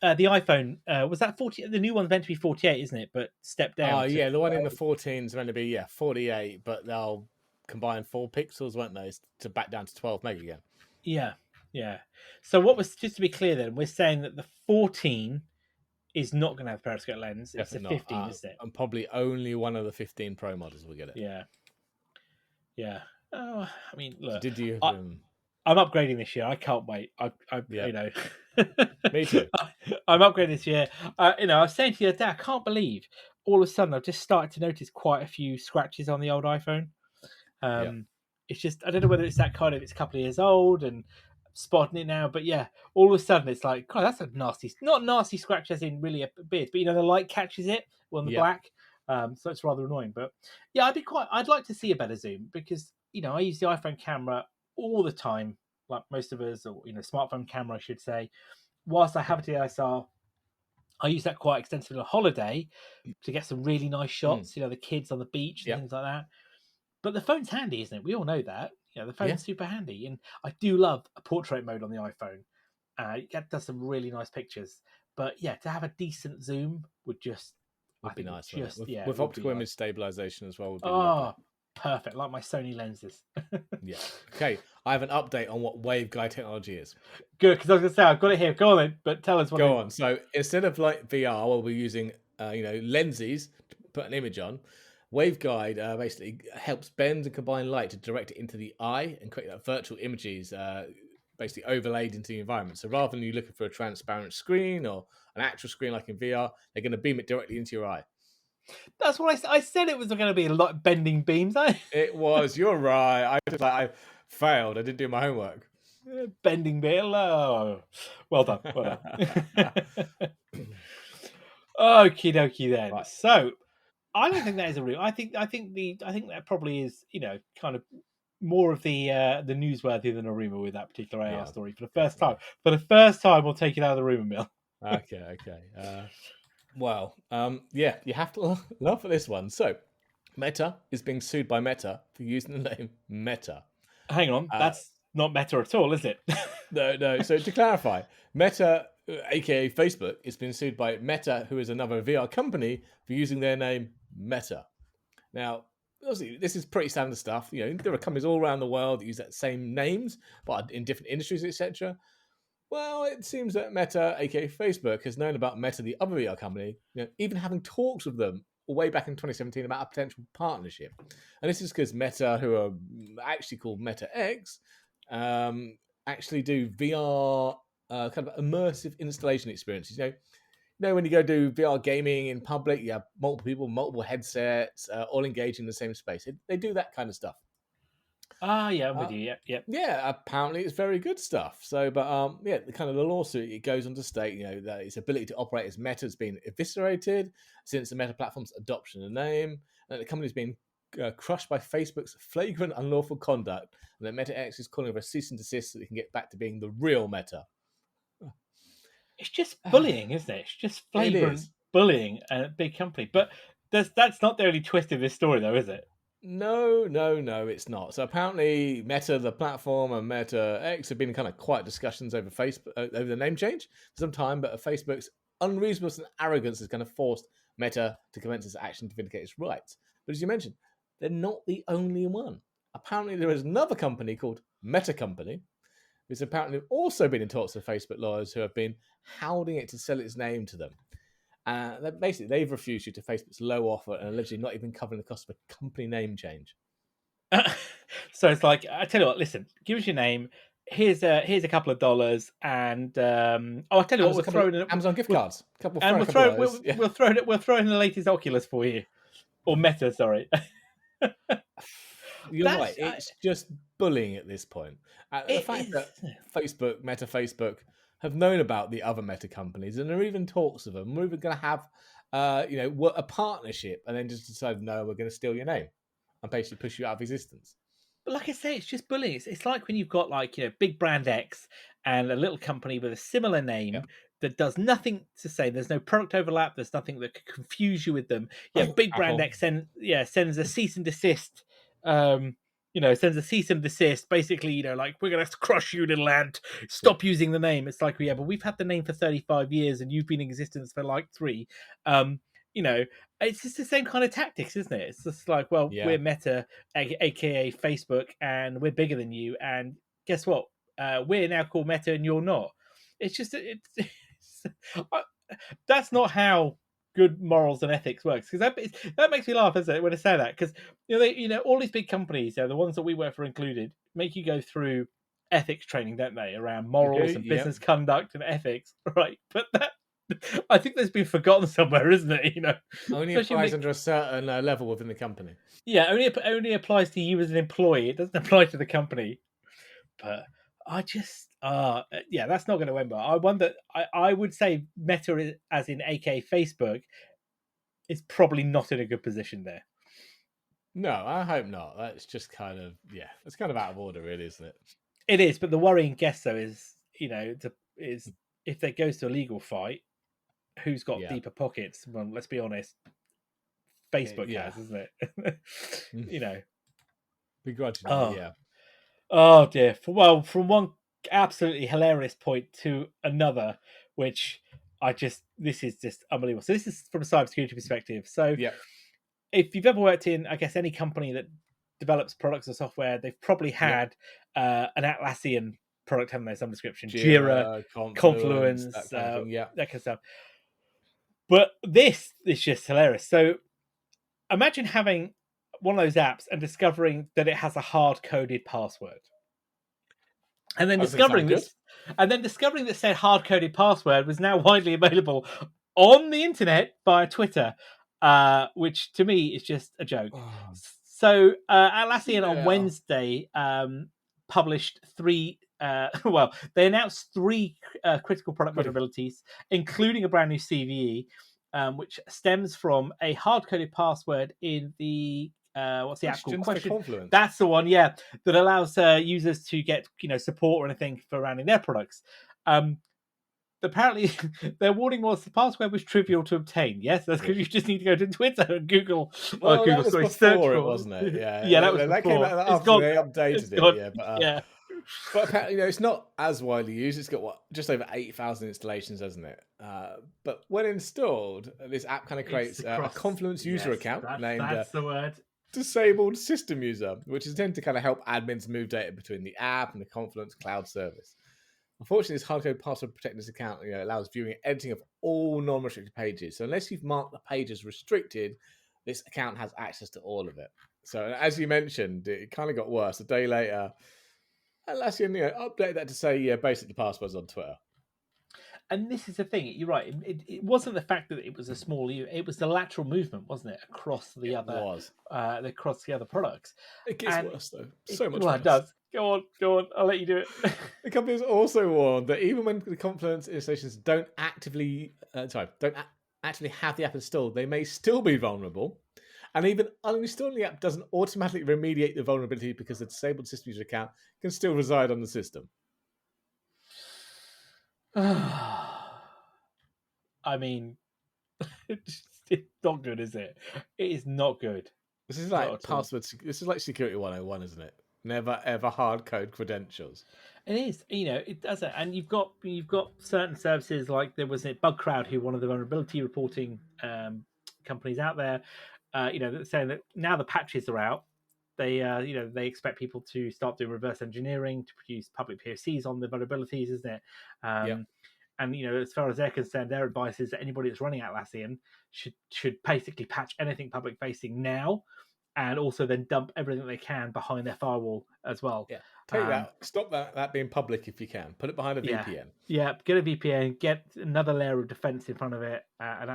iPhone was that 40? The new one's meant to be 48, isn't it? But stepped down. The one in the 14 is meant to be 48, but they'll combine 4 pixels, won't they, to back down to 12 meg again? Yeah. So what was, just to be clear, then we're saying that the 14 is not going to have periscope lens. Definitely it's a 15, isn't it? And probably only one of the 15 Pro models will get it. Yeah. Oh, I mean, look. Did you? I'm upgrading this year. I can't wait. Me too. I'm upgrading this year. I was saying to you that I can't believe all of a sudden I've just started to notice quite a few scratches on the old iPhone. It's just, I don't know whether it's that kind of, it's a couple of years old and spotting it now, but all of a sudden it's like, God, that's a nasty, not nasty scratch as in really a bit, but the light catches it on the black. So it's rather annoying, but I'd like to see a better zoom, because I use the iPhone camera all the time, like most of us, or smartphone camera, I should say. Whilst I have a DSLR, I use that quite extensively on holiday to get some really nice shots. The kids on the beach and things like that. But the phone's handy, isn't it? We all know that. The phone's super handy, and I do love a portrait mode on the iPhone. It does some really nice pictures. But to have a decent zoom would be nice. With optical image stabilization as well would be lovely. Perfect, like my Sony lenses. Okay, I have an update on what waveguide technology is. Good, because I was going to say I've got it here. Go on then, but tell us what. Go on. So instead of like VR, where we're using lenses to put an image on, waveguide basically helps bend and combine light to direct it into the eye and create that virtual images basically overlaid into the environment. So rather than you looking for a transparent screen or an actual screen like in VR, they're going to beam it directly into your eye. That's what I said. It was going to be a lot of bending beams. It was. You're right. I failed. I didn't do my homework. Bending beam. Oh, well done. Well done. Okie dokie then. Right. So I don't think that is a rumor. I think that probably is, kind of more of the newsworthy than a rumor with that particular AR story for the first time. For the first time, we'll take it out of the rumor mill. Okay. Well, yeah, you have to laugh at this one. So, Meta is being sued by Meta for using the name Meta. Hang on, that's not Meta at all, is it? No. So to clarify, Meta, aka Facebook, is being sued by Meta, who is another VR company, for using their name Meta. Now, obviously, this is pretty standard stuff. There are companies all around the world that use that same names, but in different industries, etc. Well, it seems that Meta, aka Facebook, has known about Meta, the other VR company, even having talks with them way back in 2017 about a potential partnership. And this is because Meta, who are actually called Meta X, actually do VR kind of immersive installation experiences. When you go do VR gaming in public, you have multiple people, multiple headsets, all engaging in the same space. They do that kind of stuff. Yeah, I'm with you. Yep. Yeah, apparently it's very good stuff. So, but the lawsuit, it goes on to state, that its ability to operate as Meta has been eviscerated since the Meta platform's adoption of the name, and the company's been crushed by Facebook's flagrant unlawful conduct, and that Meta X is calling for a cease and desist so they can get back to being the real Meta. It's just bullying, isn't it? It's just flagrant bullying at a big company. But that's not the only twist of this story, though, is it? No, it's not. So apparently, Meta, the platform, and Meta X have been in kind of quiet discussions over Facebook, over the name change for some time. But Facebook's unreasonableness and arrogance has kind of forced Meta to commence its action to vindicate its rights. But as you mentioned, they're not the only one. Apparently, there is another company called Meta Company, who's apparently also been in talks with Facebook lawyers who have been hounding it to sell its name to them. Basically, they've refused due to Facebook's low offer and allegedly not even covering the cost of a company name change. So it's like, I tell you what, listen, give us your name. Here's a couple of dollars, and I'll tell you what, we'll throw in Amazon gift cards. We'll throw in the latest Oculus for you, or Meta, sorry. You're right. It's just bullying at this point. The fact that Meta Facebook, have known about the other Meta companies and are even talks of them. We're even going to have, a partnership, and then just decide, no, we're going to steal your name and basically push you out of existence. But like I say, it's just bullying. It's like when you've got big brand X and a little company with a similar name that does nothing to say. There's no product overlap. There's nothing that could confuse you with them. Big brand X sends a cease and desist. Sends a cease and desist, basically, we're going to crush you, little ant. Stop using the name. It's like, but we've had the name for 35 years and you've been in existence for 3. It's just the same kind of tactics, isn't it? It's just like, we're Meta, aka Facebook, and we're bigger than you. And guess what? We're now called Meta and you're not. It's just, that's not how good morals and ethics works, because that makes me laugh, isn't it, when I say that? Because all these big companies, the ones that we work for included, make you go through ethics training, don't they, around morals and business conduct and ethics, right? But that, I think that's been forgotten somewhere, isn't it? Only applies under a certain level within the company. Yeah, only applies to you as an employee. It doesn't apply to the company. But I just, that's not going to end well. I wonder. I would say Meta, as in AK Facebook, is probably not in a good position there. No, I hope not. That's just kind of it's kind of out of order, really, isn't it? It is, but the worrying guess though is, is if there goes to a legal fight, who's got deeper pockets? Well, let's be honest, Facebook has, isn't it? Begrudgingly, Oh dear. Well, from one absolutely hilarious point to another, which this is just unbelievable. So this is from a cybersecurity perspective. So if you've ever worked in, I guess, any company that develops products or software, they've probably had an Atlassian product, haven't they? Some description. Jira, Confluence, that kind of stuff. But this is just hilarious. So imagine having one of those apps and discovering that it has a hard-coded password. And then discovering that said hard-coded password was now widely available on the internet via Twitter. which to me is just a joke. So Atlassian on Yeah. Wednesday published three. Well, they announced three critical product vulnerabilities, including a brand new CVE, which stems from a hard-coded password in the what's the app called? Question. Confluence. That's the one, yeah, that allows users to get support or anything for running their products. Apparently, their warning was the password was trivial to obtain. Yes, that's because you just need to go to Twitter and Google. Well, Google, that was before it, wasn't it? Yeah, yeah, that was that before. came out after they updated it. Yeah, but yeah. But apparently, it's not as widely used. It's got just over 8,000 installations, hasn't it? But when installed, this app kind of creates a Confluence user account named that's the word. Disabled System User, which is intended to kind of help admins move data between the app and the Confluence cloud service. Unfortunately, this hardcode password protecting this account allows viewing and editing of all non-restricted pages. So unless you've marked the page as restricted, this account has access to all of it. So as you mentioned, it kind of got worse. A day later, Atlassian updated that to say, basically the passwords on Twitter. And this is the thing, you're right. It wasn't the fact that it was a small, it was the lateral movement, wasn't it, across the across the other products. It gets worse though, so much worse. Well, it does. Go on. I'll let you do it. The company has also warned that even when the Confluence installations don't actively have the app installed, they may still be vulnerable. And even uninstalling the app doesn't automatically remediate the vulnerability because the disabled system user account can still reside on the system. I mean, it's not good, is it? It is not good. This is like passwords. This is like security 101, isn't it? Never ever hard code credentials. It is, it does it, and you've got certain services like there was Bugcrowd, who one of the vulnerability reporting companies out there, saying that now the patches are out, they they expect people to start doing reverse engineering to produce public POCs on the vulnerabilities, isn't it? And as far as they're concerned, their advice is that anybody that's running Atlassian should basically patch anything public facing now, and also then dump everything they can behind their firewall as well. Yeah, take that. Stop that being public if you can. Put it behind a VPN. Yeah, get a VPN, get another layer of defense in front of it, and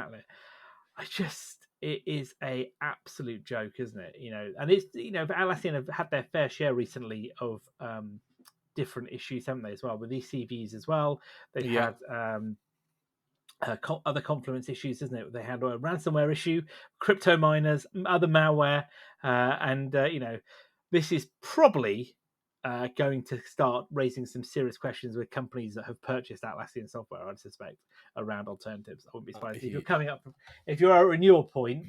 it is a absolute joke, isn't it? And it's Atlassian have had their fair share recently of different issues, haven't they, as well, with these CVs as well. They've had other Confluence issues, isn't it? They had a ransomware issue, crypto miners, other malware, and this is probably going to start raising some serious questions with companies that have purchased Atlassian software, I'd suspect, around alternatives. I wouldn't be surprised if if you're at a renewal point,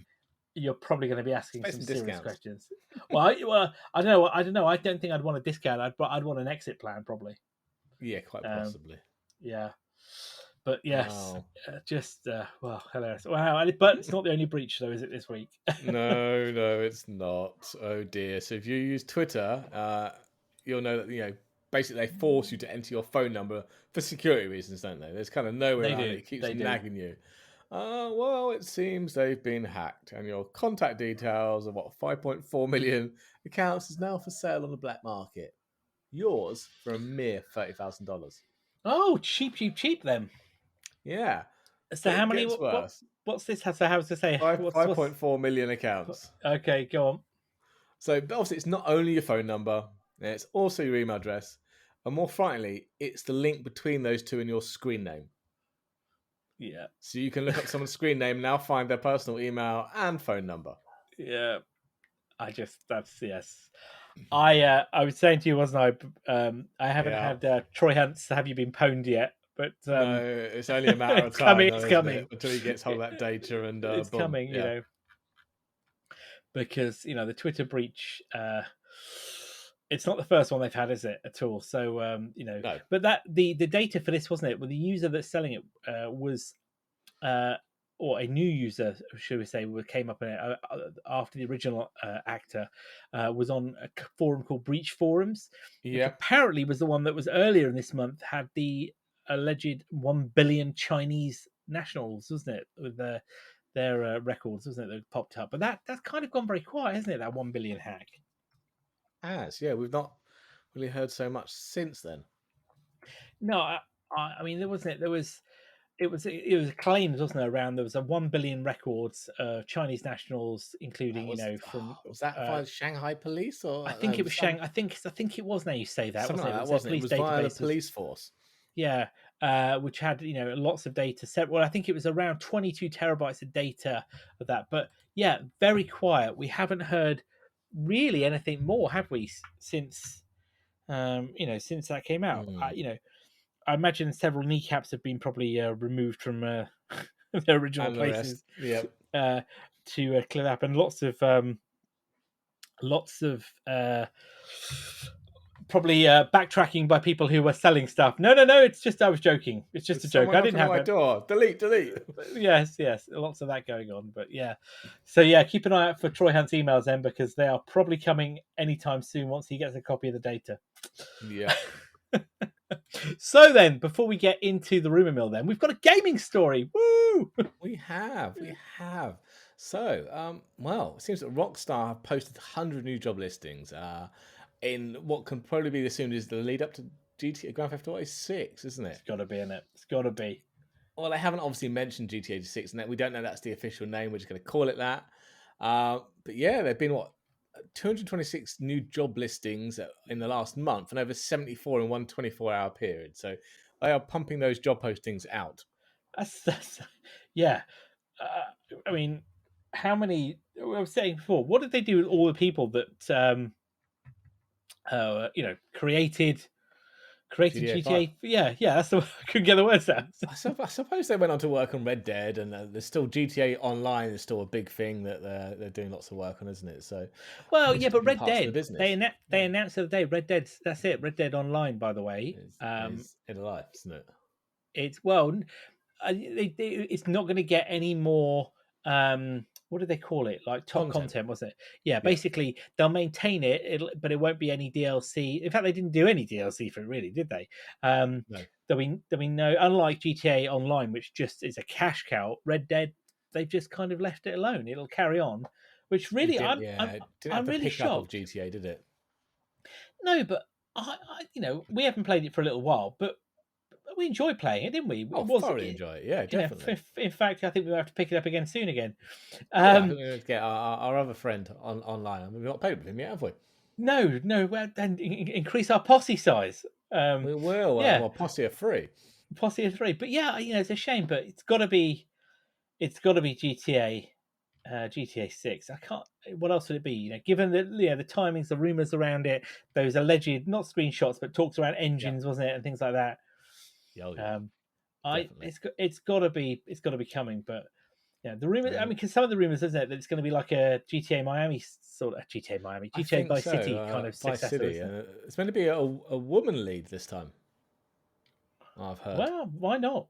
you're probably going to be asking some serious questions. Well, I don't know. I don't think I'd want a discount. I'd want an exit plan, probably. Yeah, quite possibly. Yeah. But yes, hilarious. Wow, but it's not the only breach, though, is it, this week? No, it's not. Oh, dear. So if you use Twitter, you'll know that, basically they force you to enter your phone number for security reasons, don't they? There's kind of nowhere around it. It keeps nagging you. Well, it seems they've been hacked, and your contact details of 5.4 million accounts is now for sale on the black market. Yours for a mere $30,000. Oh, cheap then. Yeah. So how many? What's this? So how's to say? 5.4 million accounts. Okay, go on. So obviously, it's not only your phone number; it's also your email address, and more frighteningly, it's the link between those two in your screen name. Yeah. So you can look up someone's screen name, now find their personal email and phone number. Yeah. Yes. I was saying to you, wasn't I? I haven't had Troy Hunt's "Have You Been Pwned" yet, but no, it's only a matter of time. It's coming until he gets hold of that data, and it's coming. Because the Twitter breach. It's not the first one they've had, is it, at all? So no. But that the data for this, wasn't it? Well, the user that's selling it was. Or a new user, should we say, came up in it after the original actor was on a forum called Breach Forums, which apparently was the one that was earlier in this month had the alleged 1 billion Chinese nationals, wasn't it, with their records, wasn't it, that popped up. But that's kind of gone very quiet, hasn't it, that 1 billion hack? We've not really heard so much since then. No, I mean, there was it was claims, wasn't it? Around there was a 1 billion records, Chinese nationals, including from. Was that via Shanghai police or I think no, it was some Shang. I think it was. Now you say that, something wasn't like it? It that, was their wasn't it? It police was via the databases. police force. Yeah, which had lots of data. Well, I think it was around 22 terabytes of data of that. But yeah, very quiet. We haven't heard really anything more, have we? Since since that came out. Mm. I imagine several kneecaps have been probably removed from their original And the rest, places yep. To clear that up, and lots of probably backtracking by people who were selling stuff. No, it's just I was joking. It's just a joke. Someone I didn't knocking on have my it. door. Delete. Yes, lots of that going on. But yeah, so yeah, keep an eye out for Troy Hunt's emails then, because they are probably coming anytime soon once he gets a copy of the data. Yeah. So then, before we get into the rumor mill, then we've got a gaming story. Woo! We have. So, well, it seems that Rockstar have posted 100 new job listings in what can probably be assumed is the lead up to GTA Grand Theft Auto 6, isn't it? It's got to be in it. It's got to be. Well, they haven't obviously mentioned GTA 6, and we don't know that's the official name. We're just going to call it that. But yeah, there've been 226 new job listings in the last month, and over 74 in one 24-hour period. So they are pumping those job postings out. That's yeah. I mean, how many? I was saying before, what did they do with all the people that created GTA? Yeah, that's the I couldn't get the words out. I suppose they went on to work on Red Dead, and there's still GTA Online is still a big thing that they're doing lots of work on, isn't it? So, well, yeah, but Red parts of the Dead, business. they announced the other day. Red Dead, that's it. Red Dead Online, by the way, is in life, isn't it? It's it's not going to get any more. What do they call it? Like top content, wasn't it? Yeah, basically they'll maintain it, but it won't be any DLC. In fact, they didn't do any DLC for it, really, did they? No. There'll be no. Unlike GTA Online, which just is a cash cow, Red Dead, they've just kind of left it alone. It'll carry on, which really, I'm really pick shocked. Up of GTA, did it? No, but we haven't played it for a little while, but we enjoyed playing it, didn't we? Thoroughly enjoy it. Yeah, definitely. In fact, I think we'll have to pick it up again soon again. I think we're going to get our other friend online. I mean, we've not played with him yet, have we? No, and increase our posse size. We will. Yeah, well, posse of 3. Posse of 3. But yeah, it's a shame, but it's got to be GTA. GTA 6. I can't. What else would it be? Given the the timings, the rumors around it, those alleged not screenshots, but talks around engines, wasn't it, and things like that. Yeah. It's got to be coming, but yeah, the rumor. I mean, because some of the rumors, isn't it, that it's going to be like a GTA Miami sort of GTA Vice City kind of successor. It's meant to be a woman lead this time. I've heard. Well, why not?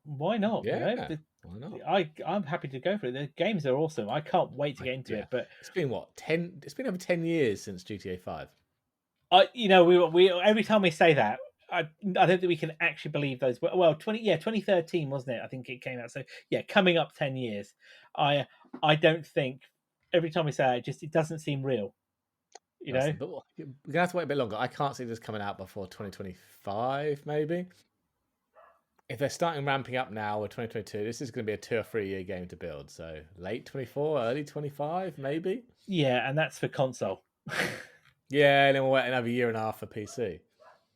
Yeah, why not? I'm happy to go for it. The games are awesome. I can't wait to get into it. But it's been 10? It's been over 10 years since GTA 5. We every time we say that, I don't think we can actually believe those. Well, 2013 wasn't it? I think it came out. So yeah, coming up 10 years. I don't think every time we say it, it doesn't seem real. But we're gonna have to wait a bit longer. I can't see this coming out before 2025, maybe. If they're starting ramping up now with 2022, this is going to be a 2 or 3 year game to build. So late 24, early 25, maybe. Yeah, and that's for console. Yeah, and then we'll wait another year and a half for PC.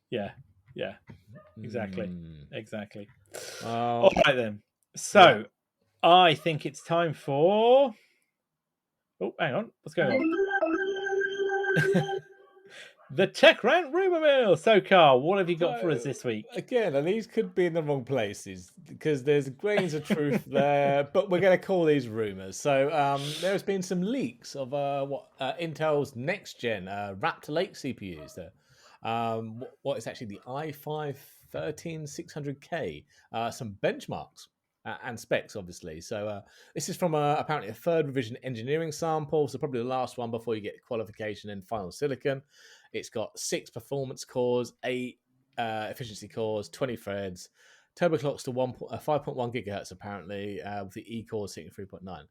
Yeah, exactly. All right then. So I think it's time for. Oh, hang on. What's going on? The Tech Rant Rumor Mill. So, Carl, what have you got for us this week? Again, and these could be in the wrong places because there's grains of truth there, but we're going to call these rumors. So, there's been some leaks of Intel's next gen Raptor Lake CPUs. What is actually the i5 13600K? Some benchmarks. And specs, obviously. So this is from apparently a 3rd revision engineering sample, so probably the last one before you get qualification in final silicon. It's got 6 performance cores, 8 efficiency cores, 20 threads, turbo clocks to 5.1 gigahertz apparently, with the E-core sitting at 3.9.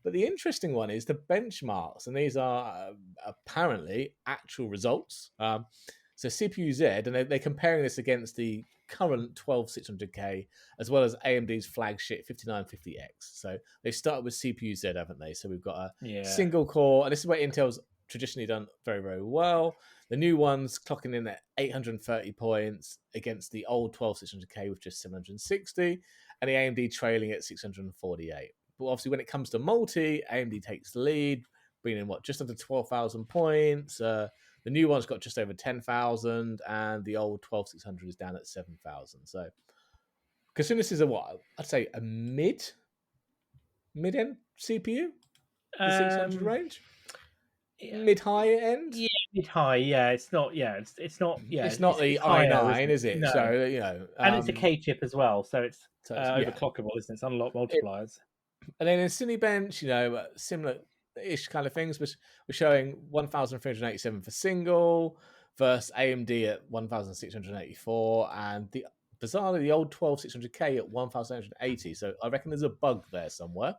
But the interesting one is the benchmarks, and these are apparently actual results. So CPU Z, and they're comparing this against the current 12600K as well as AMD's flagship 5950X. So they started with CPU Z, haven't they? So we've got a single core, and this is where Intel's traditionally done very, very well. The new one's clocking in at 830 points against the old 12600K with just 760, and the AMD trailing at 648. But obviously, when it comes to multi, AMD takes the lead, bringing in just under 12,000 points. The new one's got just over 10,000, and the old 12600 is down at 7,000. So, considering this is I'd say a mid-end CPU, the 600 range, mid-high end. Yeah, mid-high. Yeah, it's not. Yeah, it's not. Yeah, it's not the i9, is it? No. So and it's a K chip as well, so it's yeah. overclockable, isn't it? It's unlock multipliers. And then in Cinebench, similar-ish kind of things, but we're showing 1,387 for single versus AMD at 1,684, and bizarrely the old 12600K at 1,880. So I reckon there's a bug there somewhere,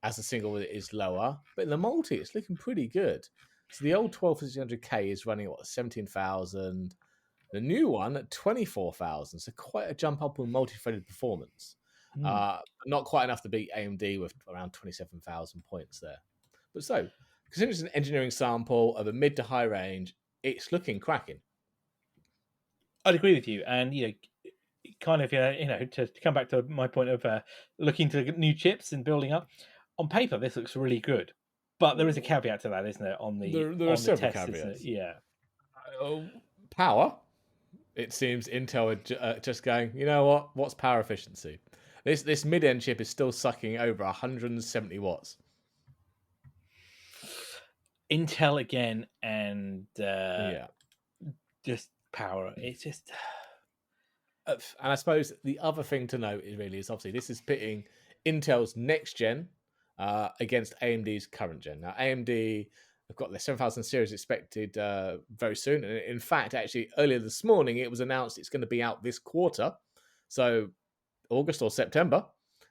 as the single is lower, but in the multi it's looking pretty good. So the old 12600K is running at 17,000. The new one at 24,000. So quite a jump up in multi-threaded performance. Not quite enough to beat AMD with around 27,000 points there. But so, considering it's an engineering sample of a mid to high range, it's looking cracking. I'd agree with you, and kind of to come back to my point of looking to new chips and building up. On paper, this looks really good, but there is a caveat to that, isn't there? On the there are several caveats. Yeah. Power. It seems Intel are just going, you know what? What's power efficiency? This mid-end chip is still sucking over 170 watts. Intel again, and just power. It's just... And I suppose the other thing to note is obviously this is pitting Intel's next gen against AMD's current gen. Now, AMD have got their 7000 series expected very soon. And in fact, actually, earlier this morning, it was announced it's going to be out this quarter. So August or September,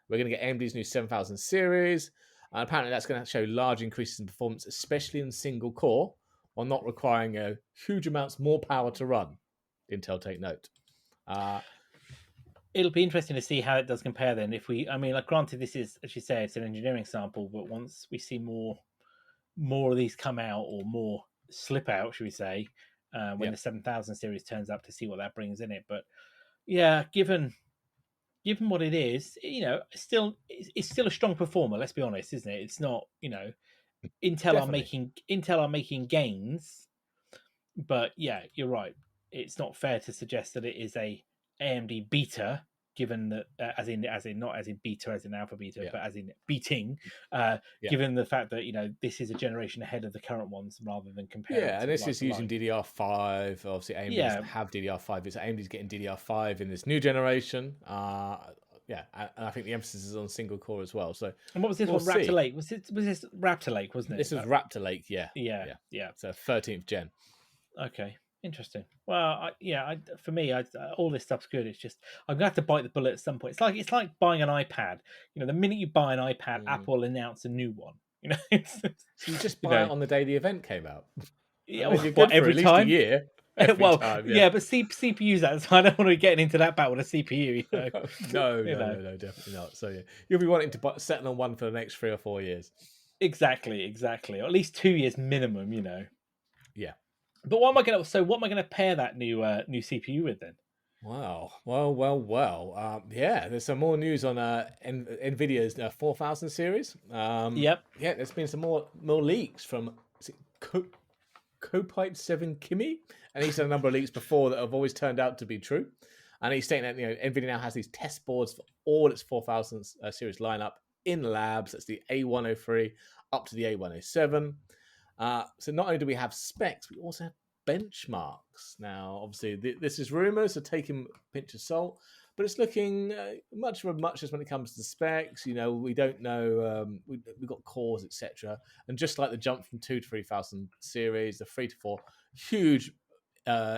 we're going to get AMD's new 7000 series. And apparently that's going to show large increases in performance, especially in single core, while not requiring huge amounts more power to run. Intel take note. It'll be interesting to see how it does compare then. Granted, this is, as you say, it's an engineering sample, but once we see more of these come out, or more slip out, should we say, when the 7000 series turns up, to see what that brings in it. But yeah, given what it is, it's still a strong performer. Let's be honest, isn't it? It's not, Intel are making gains, but yeah, you're right. It's not fair to suggest that it is a AMD beta, given that as in not as in beta as in alpha beta, but as in beating. Given the fact that this is a generation ahead of the current ones, rather than comparing. Yeah, and this is using DDR5. Obviously, AMD doesn't have DDR5. It's AMD's getting DDR5 in this new generation. And I think the emphasis is on single core as well. So, and what was this one? Raptor Lake? Was this Raptor Lake? Wasn't it? This was Raptor Lake. Yeah. So 13th gen. Okay, interesting. Well, for me, all this stuff's good. It's just I'm gonna have to bite the bullet at some point. It's like buying an iPad. The minute you buy an iPad, Apple announce a new one. So you just buy it on the day the event came out. Yeah, every at least time. A year. Time, but CPU's that, so I don't want to be getting into that battle with a CPU. No, definitely not. So yeah, you'll be wanting to settle on one for the next 3 or 4 years. Exactly, or at least 2 years minimum. Yeah. But what am I going to pair that new CPU with then? Wow. Well. There's some more news on NVIDIA's 4000 series. Yeah, there's been some more leaks from Copite 7 Kimi, and he's done a number of leaks before that have always turned out to be true. And he's saying that NVIDIA now has these test boards for all its 4000 series lineup in labs. That's the A103 up to the A107. So not only do we have specs, we also have benchmarks. Now, obviously, this is rumours, so take them a pinch of salt, but it's looking much of a muchness when it comes to specs. We don't know. We've got cores, etc. And just like the jump from 2 to 3000 series, the 3 to 4, huge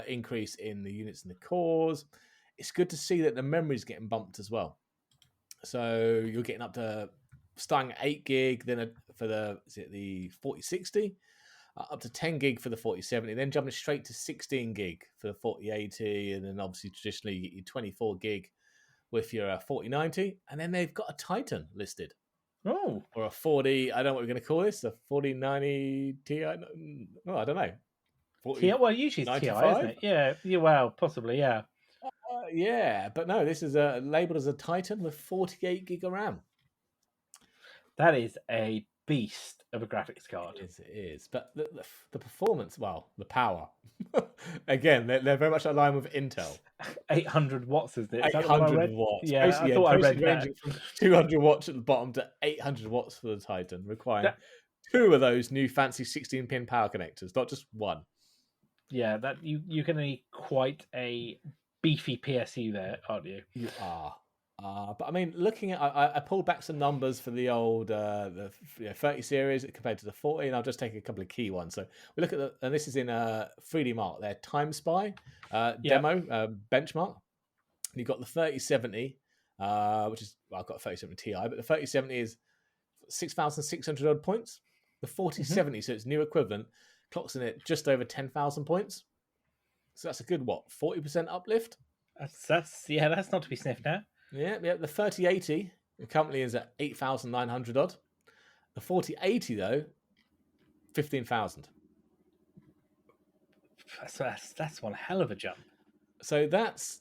increase in the units in the cores. It's good to see that the memory is getting bumped as well. So you're getting up to starting at 8 gig, then for the 4060. up to 10 gig for the 4070, then jumping straight to 16 gig for the 4080, and then obviously traditionally you get your 24 gig with your 4090, and then they've got a Titan listed. Oh, or a 40. I don't know what we're going to call this. A 4090 Ti. Oh, I don't know. 40, well, usually it's 95? TI, isn't it? Yeah. Well, possibly, yeah. Yeah, but no, this is labeled as a Titan with 48 gig of RAM. That is a beast of a graphics card. It is. But the performance, well, the power. Again, they're very much aligned with Intel. 800 watts, isn't it? 800 watts. Yeah, I thought I read ranging from 200 watts at the bottom to 800 watts for the Titan, requiring two of those new fancy 16-pin power connectors, not just one. Yeah, that you're going to need quite a beefy PSU there, aren't you? You are. But I mean, looking at, I pulled back some numbers for the old the 30 series compared to the 40, and I'll just take a couple of key ones. So we look at and this is in 3D Mark, their Time Spy demo benchmark. And you've got the 3070, which is, well, I've got a 3070 Ti, but the 3070 is 6,600 odd points. The 4070, so it's new equivalent, clocks in at just over 10,000 points. So that's a good 40% uplift. That's not to be sniffed at. Yeah. The 3080 currently is at 8,900 odd. The 4080 though, 15,000. That's one hell of a jump. So that's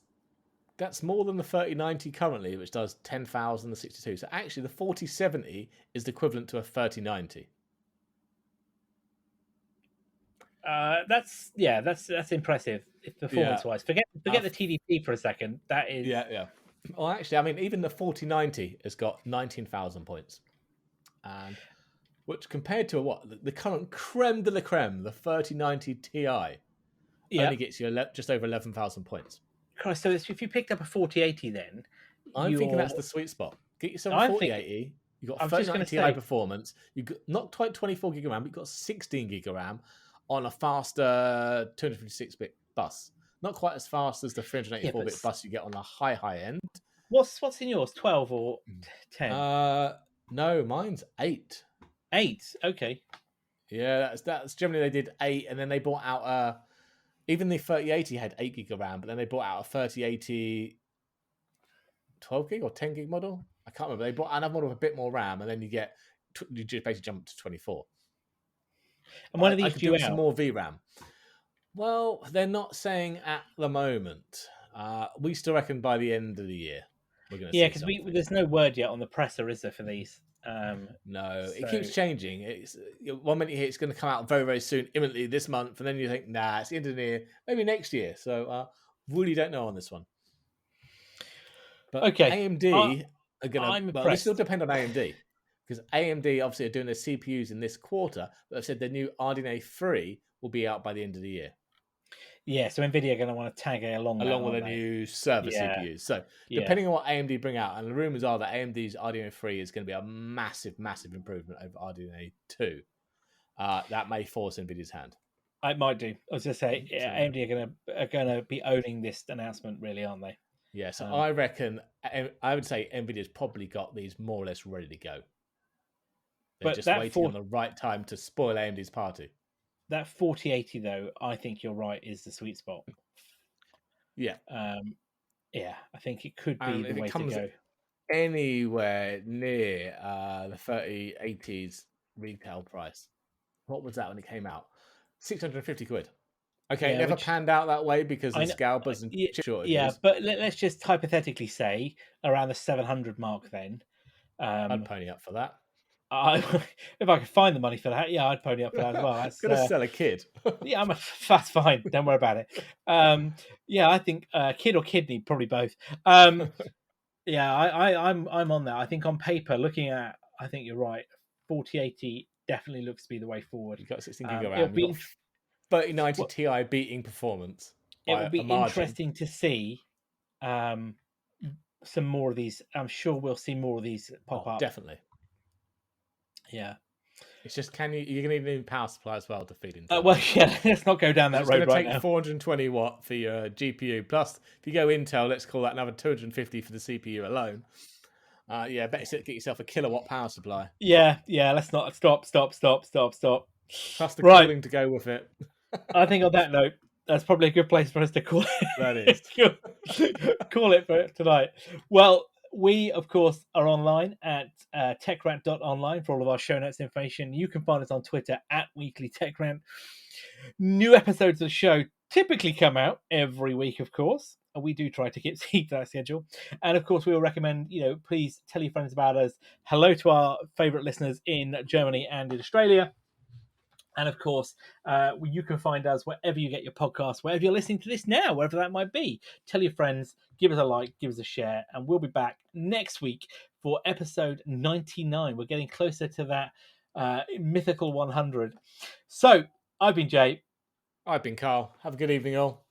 more than the 3090 currently, which does 10,062. So actually, the 4070 is the equivalent to a 3090. That's impressive performance-wise. Forget the TDP for a second. That is Well, actually, I mean, even the 4090 has got 19,000 points, and which compared to the current creme de la creme, the 3090 Ti, only gets you just over 11,000 points. Christ, so if you picked up a 4080, then I'm thinking that's the sweet spot. Get yourself a 4080. You've got 3090 Ti performance. You've got not quite 24 gig of RAM, but you've got 16 gig of RAM on a faster 256-bit bus. Not quite as fast as the 384-bit bus you get on the high end. What's in yours? 12 or 10? No, mine's 8. 8, okay. Yeah, that's generally they did 8, and then they brought out even the 3080 had 8 gig of RAM, but then they brought out a 3080 12 gig or 10 gig model. I can't remember. They brought another model with a bit more RAM, and then you just basically jump to 24. And when are these due out? Some more VRAM. Well, they're not saying at the moment. We still reckon by the end of the year we're going to. Yeah, because there's no word yet on the presser, is there, for these? No, it keeps changing. It's 1 minute here it's going to come out very, very soon, imminently this month, and then you think, nah, it's the end of the year, maybe next year. So really don't know on this one. But okay, AMD are going to. Well, this will depend on AMD because AMD obviously are doing their CPUs in this quarter, but they've said their new RDNA 3 will be out by the end of the year. Yeah, so NVIDIA are going to want to tag along with the new server CPUs. So depending on what AMD bring out, and the rumors are that AMD's RDNA 3 is going to be a massive, massive improvement over RDNA 2. That may force NVIDIA's hand. It might do. I was going to say, AMD are going to be owning this announcement, really, aren't they? Yeah, so I reckon, I would say NVIDIA's probably got these more or less ready to go. They're just waiting on the right time to spoil AMD's party. That 4080, though, I think you're right, is the sweet spot. Yeah. I think it could be the way to go. Anywhere near the 3080's retail price. What was that when it came out? 650 quid. Okay, it never panned out that way because of scalpers and chip shortages. Yeah, but let's just hypothetically say around the 700 mark then. I'd pony up for that. If I could find the money for that, I'd pony up for that as well. That's gonna sell a kid. That's fine. Don't worry about it. I think kid or kidney, probably both. I'm on that. I think on paper, looking at, I think you're right. 4080 definitely looks to be the way forward. You've got 16 gig of RAM. 3090 Ti beating performance. It would be interesting to see some more of these. I'm sure we'll see more of these pop up. Definitely. Yeah, it's just you're going to need power supply as well to feed into. Let's not go down that road right now. It's going to take 420 watt for your GPU. Plus, if you go Intel, let's call that another 250 for the CPU alone. Better get yourself a kilowatt power supply. Yeah. Let's not stop. Plus the Right. cooling to go with it. I think on that note, that's probably a good place for us to call That is. call it for tonight. Well, we, of course, are online at techrant.online for all of our show notes information. You can find us on Twitter at Weekly TechRant. New episodes of the show typically come out every week, of course. And we do try to keep that schedule. And of course, we will recommend, please tell your friends about us. Hello to our favorite listeners in Germany and in Australia. And of course, you can find us wherever you get your podcasts, wherever you're listening to this now, wherever that might be. Tell your friends, give us a like, give us a share, and we'll be back next week for episode 99. We're getting closer to that mythical 100. So, I've been Jay. I've been Carl. Have a good evening, all.